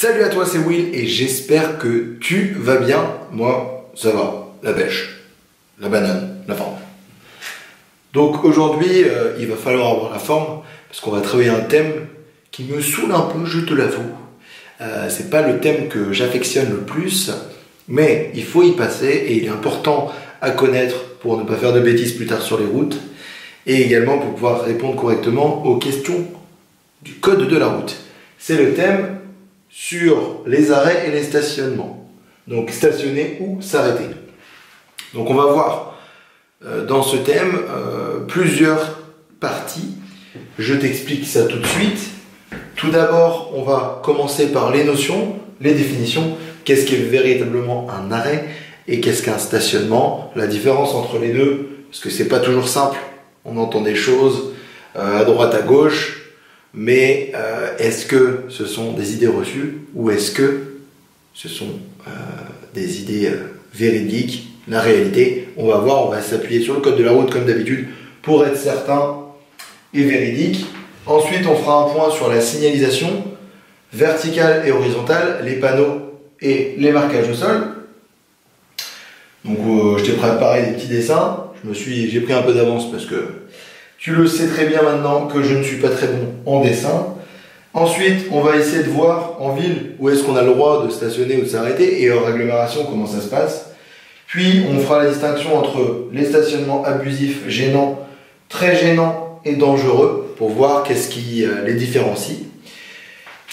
Salut à toi, c'est Will et j'espère que tu vas bien. Moi, ça va. La pêche, la banane, la forme. Donc aujourd'hui, il va falloir avoir la forme parce qu'on va travailler un thème qui me saoule un peu, je te l'avoue. C'est pas le thème que j'affectionne le plus, mais il faut y passer et il est important à connaître pour ne pas faire de bêtises plus tard sur les routes et également pour pouvoir répondre correctement aux questions du code de la route. C'est le thème sur les arrêts et les stationnements. Donc stationner ou s'arrêter. Donc on va voir dans ce thème plusieurs parties. Je t'explique ça tout de suite. Tout d'abord, on va commencer par les notions, les définitions. Qu'est-ce qu'est véritablement un arrêt et qu'est-ce qu'un stationnement? La différence entre les deux, parce que c'est pas toujours simple. On entend des choses à droite, à gauche. Mais est-ce que ce sont des idées reçues ou est-ce que ce sont des idées véridiques? La réalité, on va voir, on va s'appuyer sur le code de la route comme d'habitude pour être certain et véridique. Ensuite, on fera un point sur la signalisation verticale et horizontale, les panneaux et les marquages au sol. Donc je t'ai préparé des petits dessins. J'ai pris un peu d'avance parce que tu le sais très bien maintenant que je ne suis pas très bon en dessin. Ensuite, on va essayer de voir en ville où est-ce qu'on a le droit de stationner ou de s'arrêter et hors agglomération comment ça se passe. Puis, on fera la distinction entre les stationnements abusifs, gênants, très gênants et dangereux pour voir qu'est-ce qui les différencie.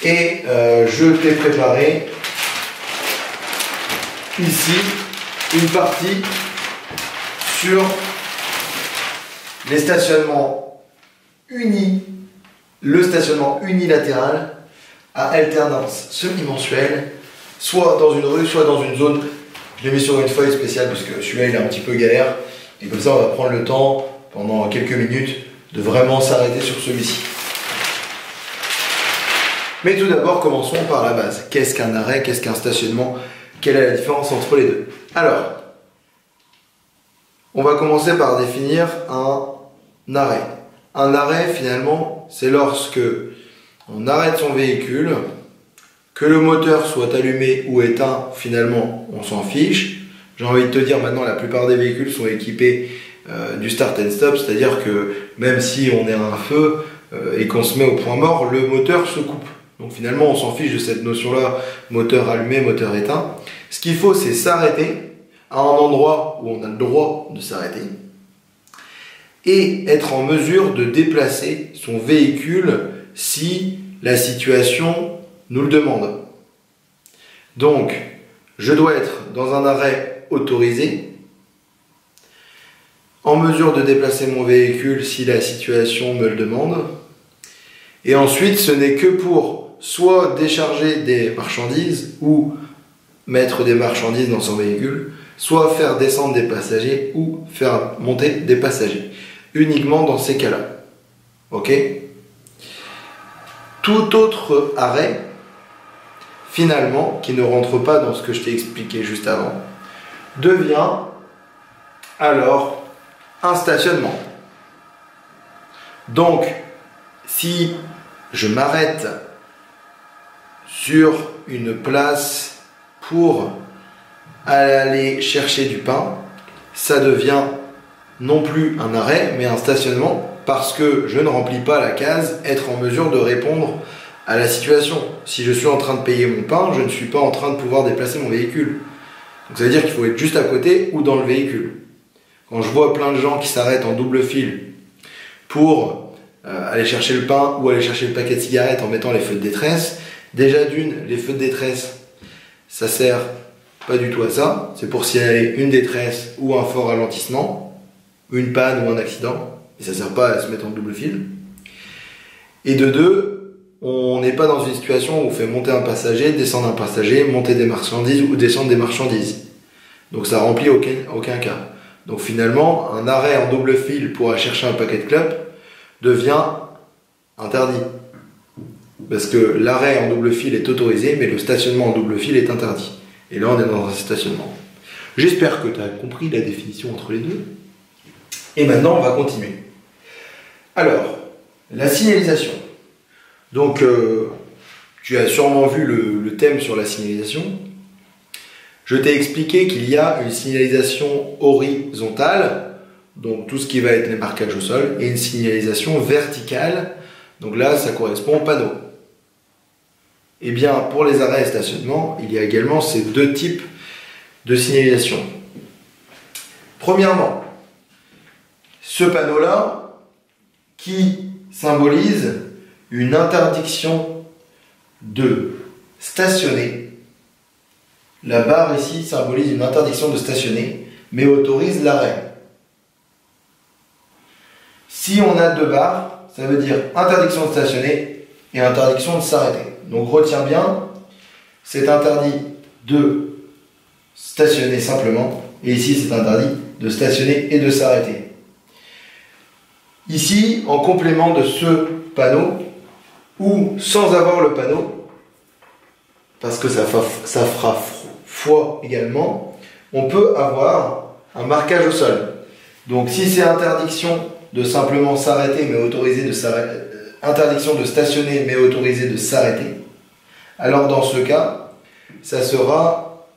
Et je t'ai préparé ici une partie sur les stationnements unis, le stationnement unilatéral à alternance semi-mensuelle, soit dans une rue, soit dans une zone. Je l'ai mis sur une feuille spéciale parce que celui-là il est un petit peu galère. Et comme ça on va prendre le temps, pendant quelques minutes, de vraiment s'arrêter sur celui-ci. Mais tout d'abord, commençons par la base. Qu'est-ce qu'un arrêt? Qu'est-ce qu'un stationnement? Quelle est la différence entre les deux? Alors, on va commencer par définir un arrêt. Un arrêt, finalement, c'est lorsque on arrête son véhicule, que le moteur soit allumé ou éteint, finalement, on s'en fiche. J'ai envie de te dire, maintenant, la plupart des véhicules sont équipés du start and stop, c'est-à-dire que même si on est à un feu et qu'on se met au point mort, le moteur se coupe. Donc finalement, on s'en fiche de cette notion-là, moteur allumé, moteur éteint. Ce qu'il faut, c'est s'arrêter à un endroit où on a le droit de s'arrêter et être en mesure de déplacer son véhicule si la situation nous le demande. Donc, je dois être dans un arrêt autorisé, en mesure de déplacer mon véhicule si la situation me le demande, et ensuite ce n'est que pour soit décharger des marchandises ou mettre des marchandises dans son véhicule, soit faire descendre des passagers ou faire monter des passagers. Uniquement dans ces cas-là. Ok? Tout autre arrêt, finalement, qui ne rentre pas dans ce que je t'ai expliqué juste avant, devient alors un stationnement. Donc, si je m'arrête sur une place pour aller chercher du pain, ça devient non plus un arrêt, mais un stationnement, parce que je ne remplis pas la case être en mesure de répondre à la situation. Si je suis en train de payer mon pain, je ne suis pas en train de pouvoir déplacer mon véhicule. Donc ça veut dire qu'il faut être juste à côté ou dans le véhicule. Quand je vois plein de gens qui s'arrêtent en double fil pour aller chercher le pain ou aller chercher le paquet de cigarettes en mettant les feux de détresse, déjà d'une, les feux de détresse, ça sert pas du tout à ça. C'est pour signaler une détresse ou un fort ralentissement, une panne ou un accident, et ça ne sert pas à se mettre en double fil. Et de deux, on n'est pas dans une situation où on fait monter un passager, descendre un passager, monter des marchandises ou descendre des marchandises. Donc ça remplit aucun cas. Donc finalement, un arrêt en double fil pour aller chercher un paquet de clopes devient interdit. Parce que l'arrêt en double fil est autorisé, mais le stationnement en double fil est interdit. Et là, on est dans un stationnement. J'espère que tu as compris la définition entre les deux. Et maintenant, on va continuer. Alors, la signalisation. Donc, tu as sûrement vu le thème sur la signalisation. Je t'ai expliqué qu'il y a une signalisation horizontale, donc tout ce qui va être les marquages au sol, et une signalisation verticale, donc là ça correspond au panneau. Et bien pour les arrêts et stationnements, il y a également ces deux types de signalisation. Premièrement, ce panneau-là qui symbolise une interdiction de stationner. La barre ici symbolise une interdiction de stationner, mais autorise l'arrêt. Si on a deux barres, ça veut dire interdiction de stationner et interdiction de s'arrêter. Donc retiens bien, c'est interdit de stationner simplement, et ici c'est interdit de stationner et de s'arrêter. Ici, en complément de ce panneau, ou sans avoir le panneau, parce que ça fera foi également, on peut avoir un marquage au sol. Donc si c'est interdiction de simplement s'arrêter mais autorisé de s'arrêter, interdiction de stationner mais autorisé de s'arrêter, alors dans ce cas, ça sera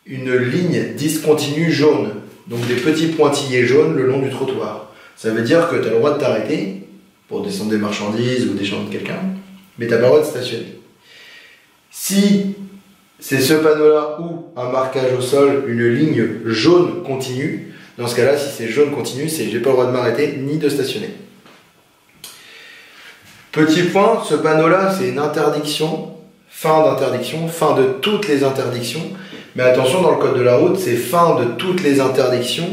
une ligne discontinue jaune, donc des petits pointillés jaunes le long du trottoir. Ça veut dire que tu as le droit de t'arrêter pour descendre des marchandises ou descendre quelqu'un, mais tu n'as pas le droit de stationner. Si c'est ce panneau-là ou un marquage au sol, une ligne jaune continue, dans ce cas-là, si c'est jaune continu, c'est j'ai pas le droit de m'arrêter ni de stationner. Petit point, ce panneau-là, c'est une interdiction, fin de toutes les interdictions. Mais attention, dans le code de la route, c'est fin de toutes les interdictions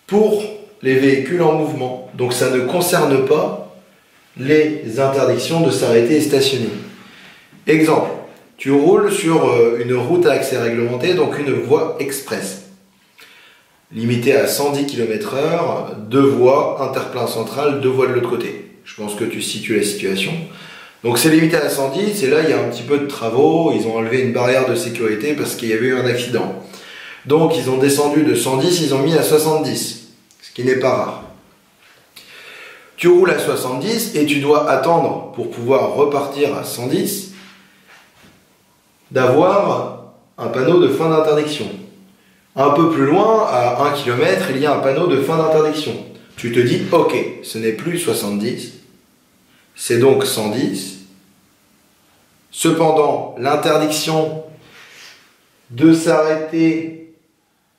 pour les véhicules en mouvement. Donc ça ne concerne pas les interdictions de s'arrêter et stationner. Exemple, tu roules sur une route à accès réglementé, donc une voie express. Limitée à 110 km/h, deux voies, interplein central, deux voies de l'autre côté. Je pense que tu situes la situation. Donc c'est limité à 110, et là il y a un petit peu de travaux, ils ont enlevé une barrière de sécurité parce qu'il y avait eu un accident. Donc ils ont descendu de 110, ils ont mis à 70, ce qui n'est pas rare. Tu roules à 70 et tu dois attendre pour pouvoir repartir à 110 d'avoir un panneau de fin d'interdiction. Un peu plus loin, à 1 km, il y a un panneau de fin d'interdiction. Tu te dis, ok, ce n'est plus 70, c'est donc 110. Cependant, l'interdiction de s'arrêter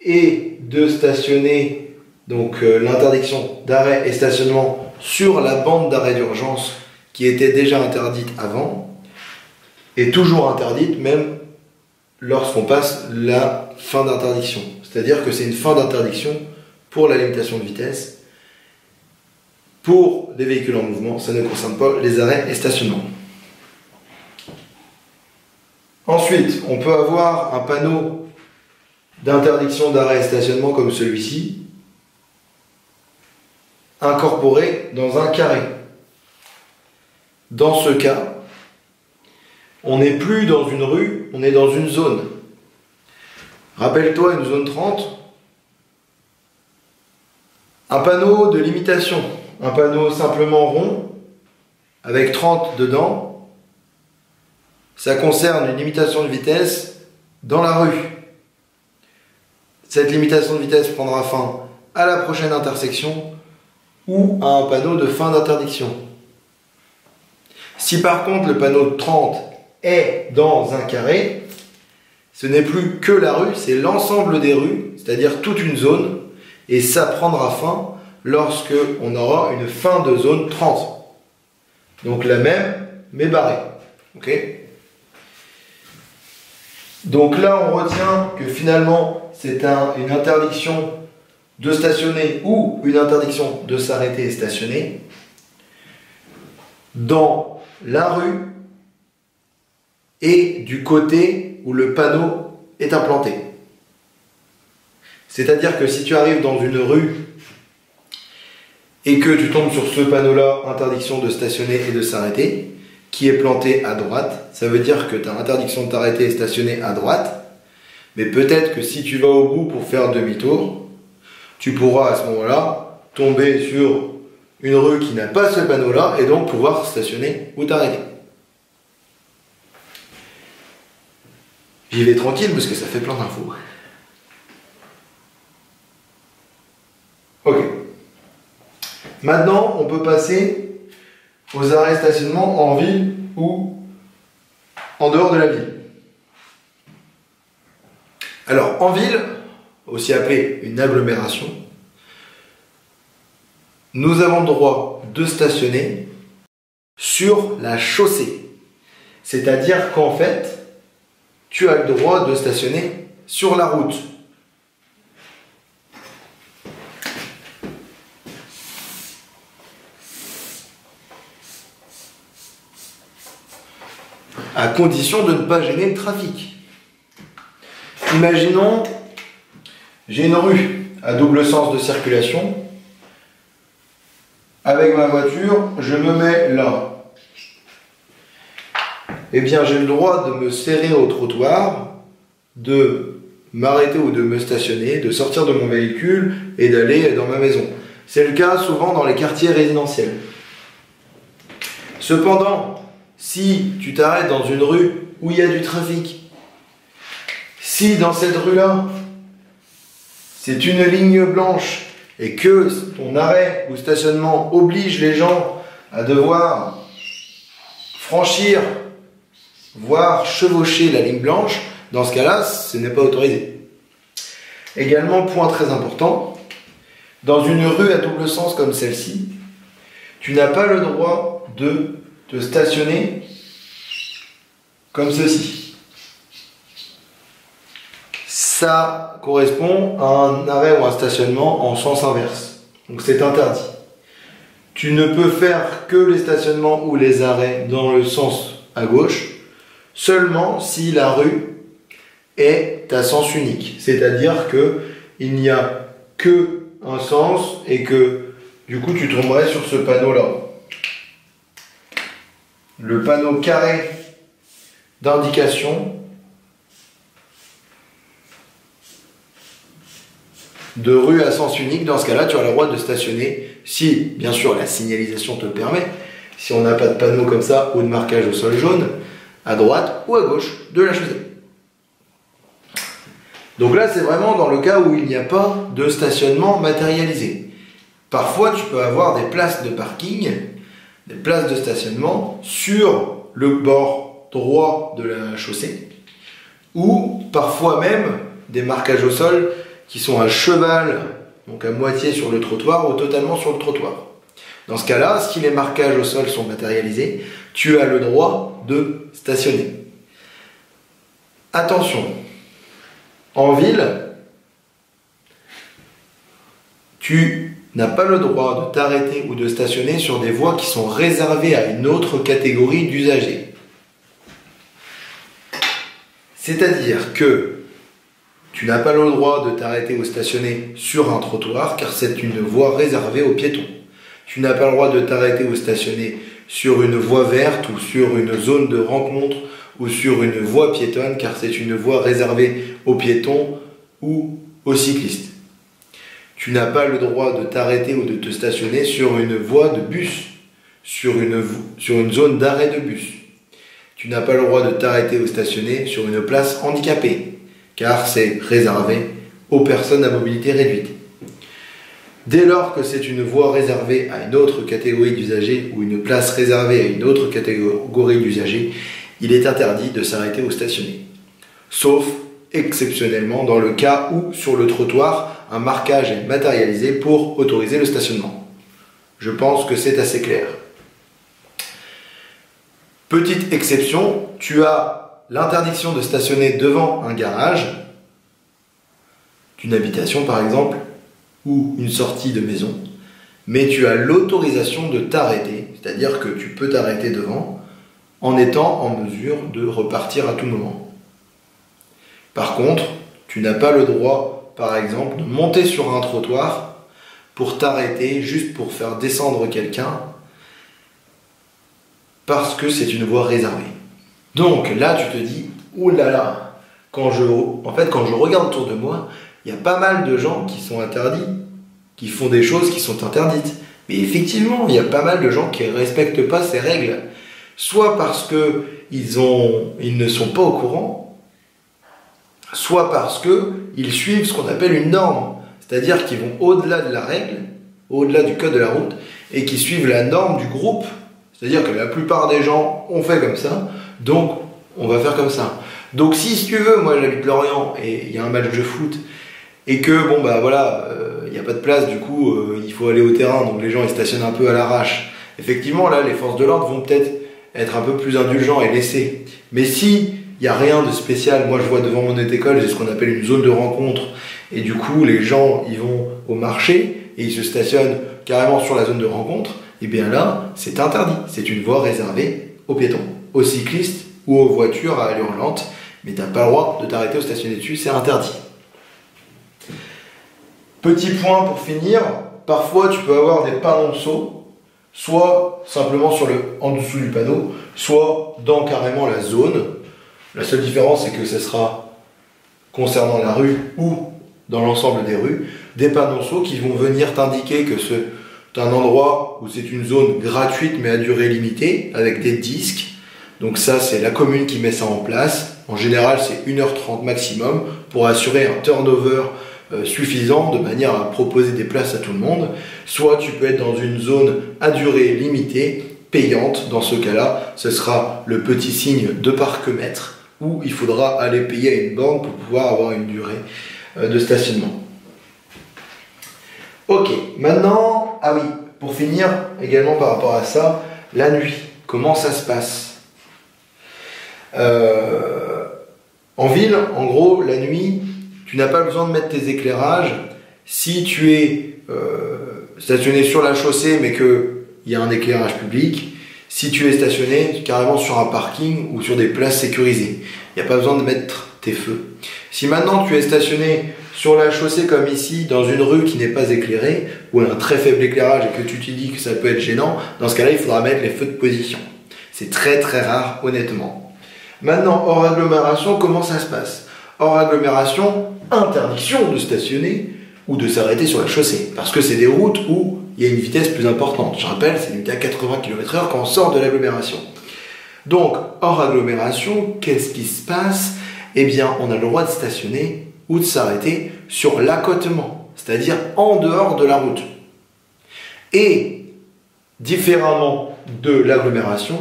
et de stationner, donc l'interdiction d'arrêt et stationnement sur la bande d'arrêt d'urgence qui était déjà interdite avant, est toujours interdite même lorsqu'on passe la fin d'interdiction. C'est-à-dire que c'est une fin d'interdiction pour la limitation de vitesse. Pour des véhicules en mouvement, ça ne concerne pas les arrêts et stationnements. Ensuite, on peut avoir un panneau d'interdiction d'arrêt et stationnement comme celui-ci, incorporé dans un carré. Dans ce cas, on n'est plus dans une rue, on est dans une zone. Rappelle-toi une zone 30, un panneau de limitation, un panneau simplement rond, avec 30 dedans, ça concerne une limitation de vitesse dans la rue. Cette limitation de vitesse prendra fin à la prochaine intersection ou à un panneau de fin d'interdiction. Si par contre le panneau de 30 est dans un carré, ce n'est plus que la rue, c'est l'ensemble des rues, c'est-à-dire toute une zone, et ça prendra fin lorsque on aura une fin de zone 30. Donc la même, mais barrée. Okay. Donc là, on retient que finalement, c'est une interdiction de stationner ou une interdiction de s'arrêter et stationner dans la rue et du côté où le panneau est implanté. C'est-à-dire que si tu arrives dans une rue et que tu tombes sur ce panneau-là, interdiction de stationner et de s'arrêter, qui est planté à droite, ça veut dire que tu as interdiction de t'arrêter et stationner à droite, mais peut-être que si tu vas au bout pour faire demi-tour, tu pourras à ce moment-là tomber sur une rue qui n'a pas ce panneau-là et donc pouvoir stationner ou t'arrêter. J'y vais tranquille parce que ça fait plein d'infos. Ok. Maintenant, on peut passer aux arrêts stationnement en ville ou en dehors de la ville. Alors, en ville, aussi appelée une agglomération, nous avons le droit de stationner sur la chaussée. C'est-à-dire qu'en fait, tu as le droit de stationner sur la route. À condition de ne pas gêner le trafic. Imaginons, j'ai une rue à double sens de circulation. Avec ma voiture, je me mets là. Eh bien, j'ai le droit de me serrer au trottoir, de m'arrêter ou de me stationner, de sortir de mon véhicule et d'aller dans ma maison. C'est le cas souvent dans les quartiers résidentiels. Cependant, si tu t'arrêtes dans une rue où il y a du trafic, si dans cette rue-là, c'est une ligne blanche et que ton arrêt ou stationnement oblige les gens à devoir franchir, voire chevaucher la ligne blanche, dans ce cas-là, ce n'est pas autorisé. Également, point très important, dans une rue à double sens comme celle-ci, tu n'as pas le droit de te stationner comme ceci. Ça correspond à un arrêt ou un stationnement en sens inverse. Donc c'est interdit. Tu ne peux faire que les stationnements ou les arrêts dans le sens à gauche, seulement si la rue est à sens unique. C'est-à-dire qu'il n'y a que un sens et que du coup tu tomberais sur ce panneau-là. Le panneau carré d'indication de rue à sens unique. Dans ce cas-là, tu as le droit de stationner si, bien sûr, la signalisation te le permet. Si on n'a pas de panneau comme ça ou de marquage au sol jaune, à droite ou à gauche de la chaussée. Donc là, c'est vraiment dans le cas où il n'y a pas de stationnement matérialisé. Parfois, tu peux avoir des places de parking, des places de stationnement sur le bord droit de la chaussée, ou parfois même des marquages au sol qui sont à cheval, donc à moitié sur le trottoir ou totalement sur le trottoir. Dans ce cas-là, si les marquages au sol sont matérialisés, tu as le droit de stationner. Attention, en ville, tu n'as pas le droit de t'arrêter ou de stationner sur des voies qui sont réservées à une autre catégorie d'usagers. C'est-à-dire que tu n'as pas le droit de t'arrêter ou stationner sur un trottoir car c'est une voie réservée aux piétons. Tu n'as pas le droit de t'arrêter ou stationner sur une voie verte ou sur une zone de rencontre ou sur une voie piétonne car c'est une voie réservée aux piétons ou aux cyclistes. Tu n'as pas le droit de t'arrêter ou de te stationner sur une voie de bus, sur une zone d'arrêt de bus. Tu n'as pas le droit de t'arrêter ou stationner sur une place handicapée, car c'est réservé aux personnes à mobilité réduite. Dès lors que c'est une voie réservée à une autre catégorie d'usagers ou une place réservée à une autre catégorie d'usagers, il est interdit de s'arrêter ou stationner. Sauf exceptionnellement dans le cas où, sur le trottoir, un marquage est matérialisé pour autoriser le stationnement. Je pense que c'est assez clair. Petite exception, tu as l'interdiction de stationner devant un garage, d'une habitation par exemple, ou une sortie de maison, mais tu as l'autorisation de t'arrêter, c'est-à-dire que tu peux t'arrêter devant en étant en mesure de repartir à tout moment. Par contre, tu n'as pas le droit, par exemple, de monter sur un trottoir pour t'arrêter juste pour faire descendre quelqu'un parce que c'est une voie réservée. Donc là, tu te dis, oulala, quand je regarde autour de moi, il y a pas mal de gens qui sont interdits, qui font des choses qui sont interdites. Mais effectivement, il y a pas mal de gens qui ne respectent pas ces règles, soit parce qu'ils ne sont pas au courant, soit parce qu'ils suivent ce qu'on appelle une norme, c'est-à-dire qu'ils vont au-delà de la règle, au-delà du code de la route, et qui suivent la norme du groupe, c'est-à-dire que la plupart des gens ont fait comme ça, donc on va faire comme ça. Donc si tu veux, moi j'habite Lorient et il y a un match de foot, et que bon bah voilà, il n'y a pas de place, du coup il faut aller au terrain, donc les gens ils stationnent un peu à l'arrache. Effectivement là les forces de l'ordre vont peut-être être un peu plus indulgents et laisser. Mais si il n'y a rien de spécial, moi je vois devant mon école, j'ai ce qu'on appelle une zone de rencontre, et du coup les gens ils vont au marché et ils se stationnent carrément sur la zone de rencontre, et bien là c'est interdit, c'est une voie réservée aux piétons, aux cyclistes ou aux voitures à allure lente, mais tu n'as pas le droit de t'arrêter ou stationner dessus, c'est interdit. Petit point pour finir, parfois tu peux avoir des panonceaux, soit simplement en dessous du panneau, soit dans carrément la zone. La seule différence c'est que ce sera concernant la rue ou dans l'ensemble des rues, des panonceaux qui vont venir t'indiquer que c'est un endroit où c'est une zone gratuite mais à durée limitée, avec des disques. Donc ça c'est la commune qui met ça en place. En général c'est 1h30 maximum pour assurer un turnover suffisant de manière à proposer des places à tout le monde. Soit tu peux être dans une zone à durée limitée, payante. Dans ce cas-là, ce sera le petit signe de parc-mètre où il faudra aller payer à une borne pour pouvoir avoir une durée de stationnement. Ok, maintenant, ah oui, pour finir également par rapport à ça, la nuit, comment ça se passe? En ville, en gros, la nuit, tu n'as pas besoin de mettre tes éclairages. Si tu es stationné sur la chaussée, mais qu'il y a un éclairage public, si tu es stationné carrément sur un parking ou sur des places sécurisées, il n'y a pas besoin de mettre tes feux. Si maintenant tu es stationné sur la chaussée comme ici, dans une rue qui n'est pas éclairée, ou un très faible éclairage et que tu te dis que ça peut être gênant, dans ce cas-là, il faudra mettre les feux de position. C'est très très rare, honnêtement. Maintenant, hors agglomération, comment ça se passe? Hors agglomération, interdiction de stationner ou de s'arrêter sur la chaussée, parce que c'est des routes où il y a une vitesse plus importante. Je rappelle, c'est limité à 80 km/h quand on sort de l'agglomération. Donc, hors agglomération, qu'est-ce qui se passe? Eh bien, on a le droit de stationner ou de s'arrêter sur l'accotement, c'est-à-dire en dehors de la route. Et, différemment de l'agglomération,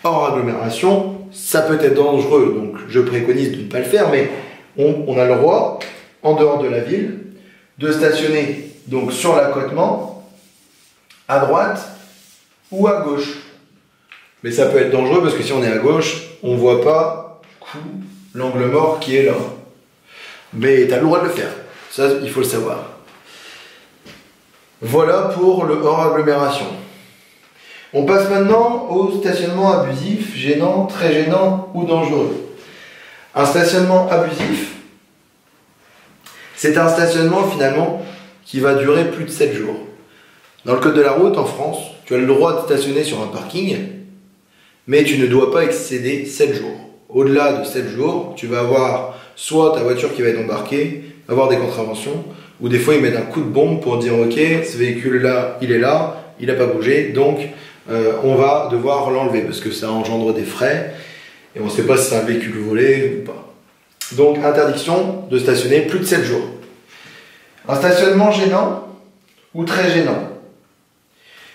hors agglomération, ça peut être dangereux, donc je préconise de ne pas le faire, mais on a le droit, en dehors de la ville, de stationner donc sur l'accotement, à droite ou à gauche. Mais ça peut être dangereux parce que si on est à gauche, on ne voit pas l'angle mort qui est là. Mais tu as le droit de le faire, ça il faut le savoir. Voilà pour le hors agglomération. On passe maintenant au stationnement abusif, gênant, très gênant ou dangereux. Un stationnement abusif, c'est un stationnement finalement qui va durer plus de 7 jours. Dans le code de la route en France, tu as le droit de stationner sur un parking, mais tu ne dois pas excéder 7 jours. Au-delà de 7 jours, tu vas avoir soit ta voiture qui va être embarquée, avoir des contraventions, ou des fois ils mettent un coup de bombe pour dire ok, ce véhicule-là, il est là, il n'a pas bougé, donc on va devoir l'enlever parce que ça engendre des frais et on ne sait pas si c'est un véhicule volé ou pas. Donc interdiction de stationner plus de 7 jours. Un stationnement gênant ou très gênant,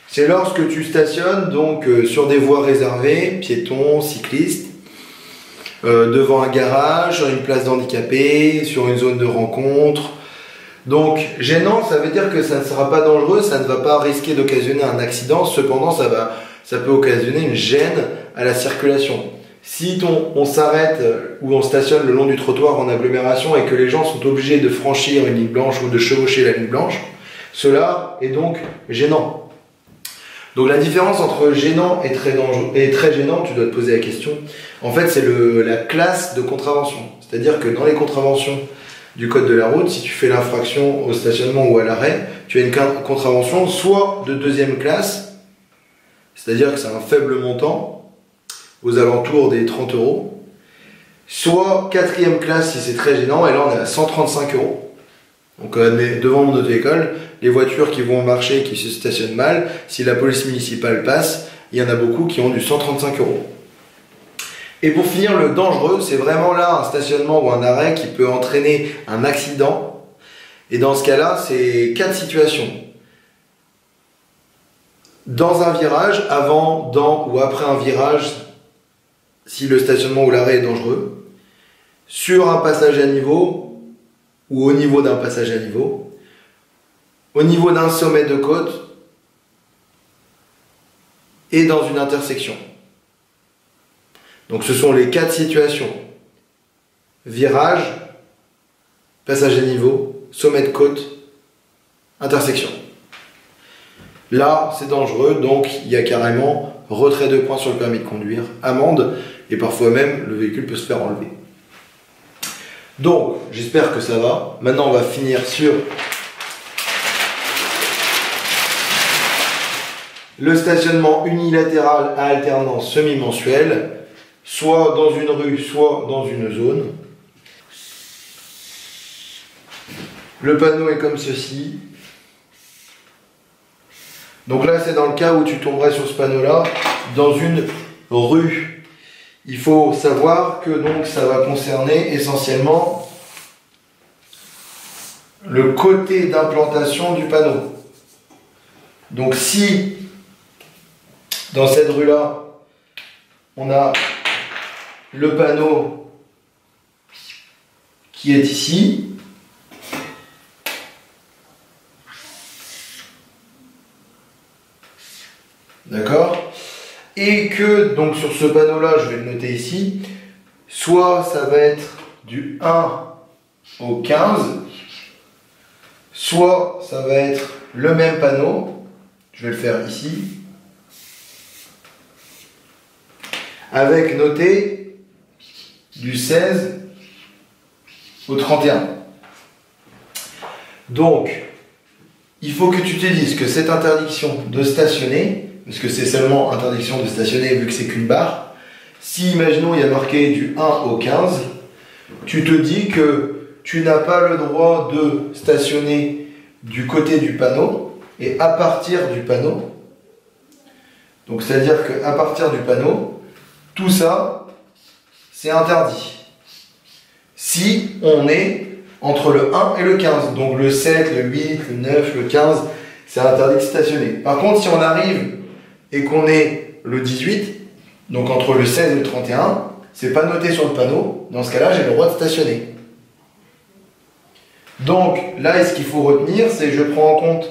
c'est lorsque tu stationnes donc sur des voies réservées, piétons, cyclistes, devant un garage, sur une place d'handicapés, sur une zone de rencontre. Donc gênant, ça veut dire que ça ne sera pas dangereux, ça ne va pas risquer d'occasionner un accident, cependant ça peut occasionner une gêne à la circulation. Si on s'arrête ou on stationne le long du trottoir en agglomération et que les gens sont obligés de franchir une ligne blanche ou de chevaucher la ligne blanche, cela est donc gênant. Donc la différence entre gênant et très gênant, tu dois te poser la question, en fait c'est la classe de contravention. C'est-à-dire que dans les contraventions du code de la route, si tu fais l'infraction au stationnement ou à l'arrêt, tu as une contravention soit de 2e classe, c'est-à-dire que c'est un faible montant, aux alentours des 30 €, soit 4e classe si c'est très gênant, et là on est à 135 €. Donc devant mon auto-école, les voitures qui vont au marché, qui se stationnent mal, si la police municipale passe, il y en a beaucoup qui ont du 135 €. Et pour finir, le dangereux, c'est vraiment là un stationnement ou un arrêt qui peut entraîner un accident. Et dans ce cas-là, c'est 4 situations. Dans un virage, avant, dans ou après un virage, si le stationnement ou l'arrêt est dangereux. Sur un passage à niveau ou au niveau d'un passage à niveau. Au niveau d'un sommet de côte et dans une intersection. Donc ce sont les 4 situations. Virage, passage à niveau, sommet de côte, intersection. Là, c'est dangereux, donc il y a carrément retrait de points sur le permis de conduire, amende, et parfois même le véhicule peut se faire enlever. Donc, j'espère que ça va. Maintenant, on va finir sur le stationnement unilatéral à alternance semi-mensuelle, soit dans une rue, soit dans une zone. Le panneau est comme ceci. Donc là, c'est dans le cas où tu tomberais sur ce panneau-là, dans une rue. Il faut savoir que donc ça va concerner essentiellement le côté d'implantation du panneau. Donc si dans cette rue-là, on a le panneau qui est ici, d'accord, et que donc sur ce panneau-là, je vais le noter ici, soit ça va être du 1 au 15, soit ça va être le même panneau, je vais le faire ici, avec noté du 16 au 31. Donc, il faut que tu te dises que cette interdiction de stationner, parce que c'est seulement interdiction de stationner vu que c'est qu'une barre, si, imaginons, il y a marqué du 1 au 15, tu te dis que tu n'as pas le droit de stationner du côté du panneau et à partir du panneau. Donc, c'est-à-dire qu'à partir du panneau, tout ça, c'est interdit. Si on est entre le 1 et le 15, donc le 7, le 8, le 9, le 15, c'est interdit de stationner. Par contre, si on arrive et qu'on est le 18, donc entre le 16 et le 31, c'est pas noté sur le panneau, dans ce cas-là, j'ai le droit de stationner. Donc là, ce qu'il faut retenir, c'est que je prends en compte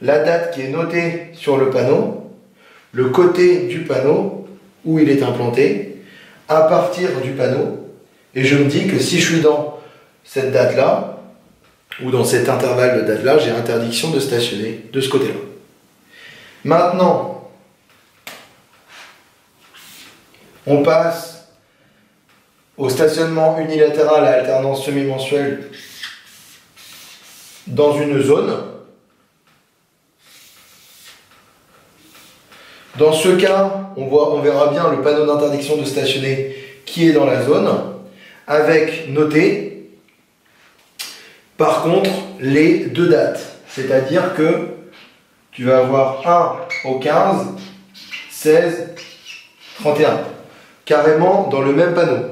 la date qui est notée sur le panneau, le côté du panneau où il est implanté, à partir du panneau, et je me dis que si je suis dans cette date-là, ou dans cet intervalle de date-là, j'ai interdiction de stationner de ce côté-là. Maintenant, on passe au stationnement unilatéral à alternance semi-mensuelle dans une zone. Dans ce cas, on verra bien le panneau d'interdiction de stationner qui est dans la zone, avec noté, par contre, les 2 dates. C'est-à-dire que tu vas avoir 1 au 15, 16, 31. Carrément dans le même panneau.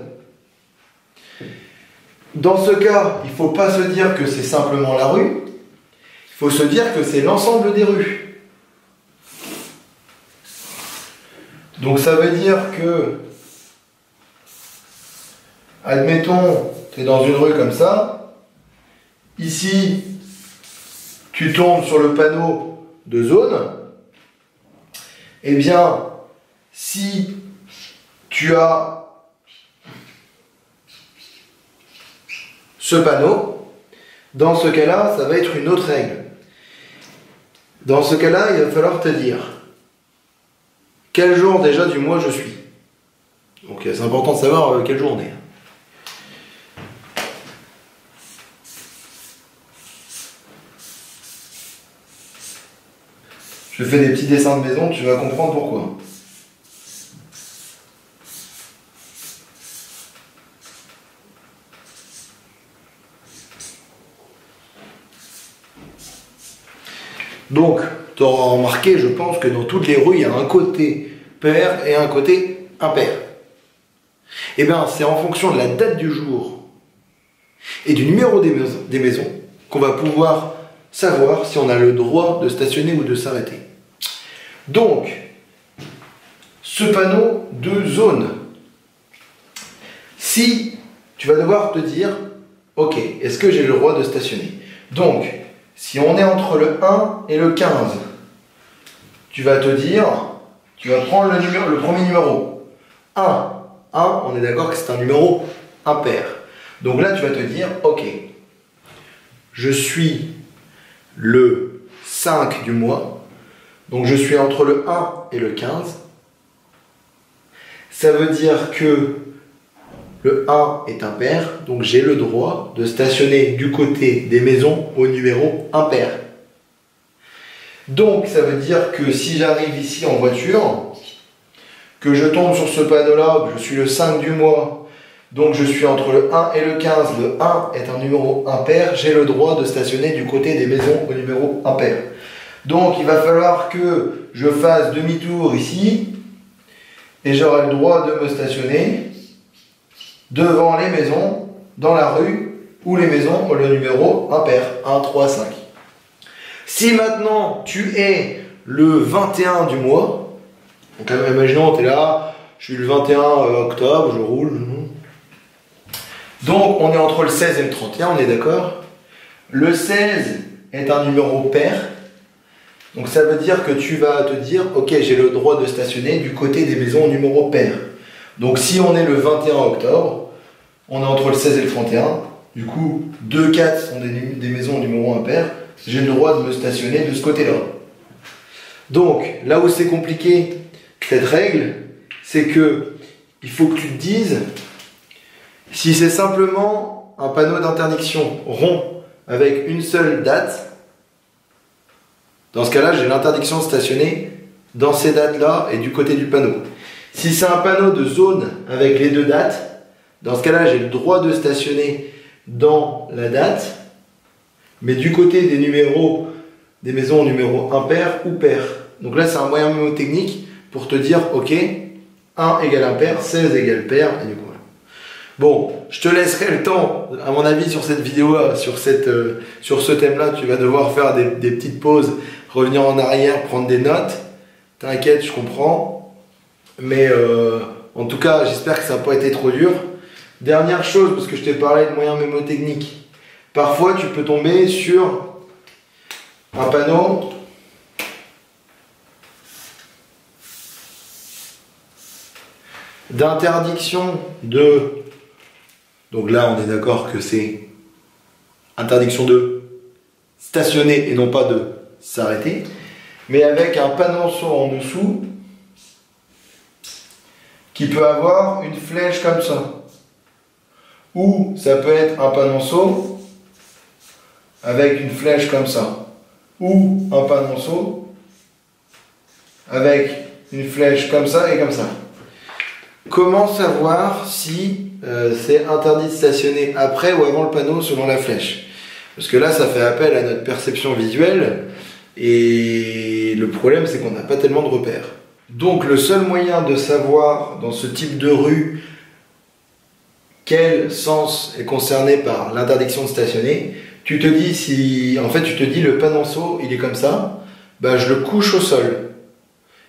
Dans ce cas, il ne faut pas se dire que c'est simplement la rue, il faut se dire que c'est l'ensemble des rues. Donc ça veut dire que, admettons, tu es dans une rue comme ça, ici, tu tombes sur le panneau de zone, eh bien, si tu as ce panneau, dans ce cas-là, ça va être une autre règle. Dans ce cas-là, il va falloir te dire quel jour déjà du mois je suis. Donc c'est important de savoir quelle journée. Je fais des petits dessins de maison, tu vas comprendre pourquoi. Donc, tu auras remarqué, je pense, que dans toutes les rues, il y a un côté pair et un côté impair. Eh bien, c'est en fonction de la date du jour et du numéro des maisons qu'on va pouvoir savoir si on a le droit de stationner ou de s'arrêter. Donc, ce panneau de zone, si tu vas devoir te dire, ok, est-ce que j'ai le droit de stationner? Donc, si on est entre le 1 et le 15, tu vas te dire, tu vas prendre le premier numéro. 1, on est d'accord que c'est un numéro impair. Donc là, tu vas te dire, ok, je suis le 5 du mois, donc je suis entre le 1 et le 15. Ça veut dire que le 1 est impair, donc j'ai le droit de stationner du côté des maisons au numéro impair. Donc ça veut dire que si j'arrive ici en voiture, que je tombe sur ce panneau-là, que je suis le 5 du mois, donc je suis entre le 1 et le 15, le 1 est un numéro impair, j'ai le droit de stationner du côté des maisons au numéro impair. Donc il va falloir que je fasse demi-tour ici, et j'aurai le droit de me stationner devant les maisons, dans la rue, où les maisons ont le numéro impair, 1, 3, 5. Si maintenant tu es le 21 du mois, donc imaginons tu es là, je suis le 21 octobre, je roule. Donc on est entre le 16 et le 31, on est d'accord? Le 16 est un numéro pair, donc ça veut dire que tu vas te dire, ok, j'ai le droit de stationner du côté des maisons au numéro pair. Donc si on est le 21 octobre, on est entre le 16 et le 31, du coup 2, 4 sont des maisons au numéro impair, j'ai le droit de me stationner de ce côté-là. Donc là où c'est compliqué, cette règle, c'est que il faut que tu te dises, si c'est simplement un panneau d'interdiction rond avec une seule date, dans ce cas-là, j'ai l'interdiction de stationner dans ces dates-là et du côté du panneau. Si c'est un panneau de zone avec les deux dates, dans ce cas-là, j'ai le droit de stationner dans la date, mais du côté des numéros, des maisons au numéro impair ou pair. Donc là, c'est un moyen mnémotechnique pour te dire, ok, 1 égale impair, 16 égale pair, et du coup, voilà. Bon, je te laisserai le temps, à mon avis, sur cette vidéo, sur ce thème-là, tu vas devoir faire des petites pauses, revenir en arrière, prendre des notes. T'inquiète, je comprends. Mais en tout cas, j'espère que ça n'a pas été trop dur. Dernière chose, parce que je t'ai parlé de moyens mnémotechniques. Parfois, tu peux tomber sur un panneau d'interdiction de... Donc là, on est d'accord que c'est interdiction de stationner et non pas de s'arrêter. Mais avec un panonceau en dessous qui peut avoir une flèche comme ça. Ou ça peut être un panonceau avec une flèche comme ça. Ou un panonceau avec une flèche comme ça et comme ça. Comment savoir si c'est interdit de stationner après ou avant le panneau selon la flèche? Parce que là, ça fait appel à notre perception visuelle et le problème, c'est qu'on n'a pas tellement de repères. Donc, le seul moyen de savoir dans ce type de rue quel sens est concerné par l'interdiction de stationner, tu te dis si, en fait, tu te dis le panonceau, il est comme ça, bah, je le couche au sol.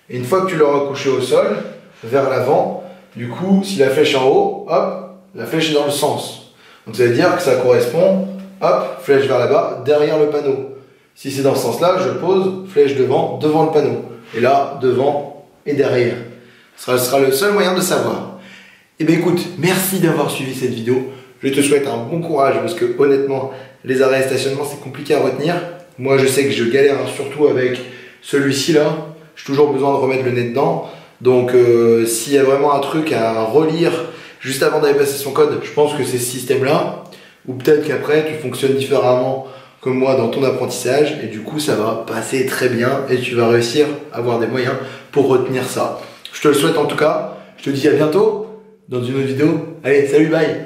Et une fois que tu l'auras couché au sol, vers l'avant, du coup, si la flèche est en haut, hop, la flèche est dans le sens. Donc ça veut dire que ça correspond, hop, flèche vers là-bas, derrière le panneau. Si c'est dans ce sens-là, je pose flèche devant le panneau. Et là, devant et derrière. Ce sera le seul moyen de savoir. Et bien écoute, merci d'avoir suivi cette vidéo. Je te souhaite un bon courage parce que honnêtement, les arrêts et stationnement, c'est compliqué à retenir. Moi, je sais que je galère surtout avec celui-ci là. J'ai toujours besoin de remettre le nez dedans. Donc s'il y a vraiment un truc à relire juste avant d'aller passer son code, je pense que c'est ce système-là. Ou peut-être qu'après, tu fonctionnes différemment que moi dans ton apprentissage. Et du coup, ça va passer très bien et tu vas réussir à avoir des moyens pour retenir ça. Je te le souhaite en tout cas. Je te dis à bientôt dans une autre vidéo. Allez, salut, bye!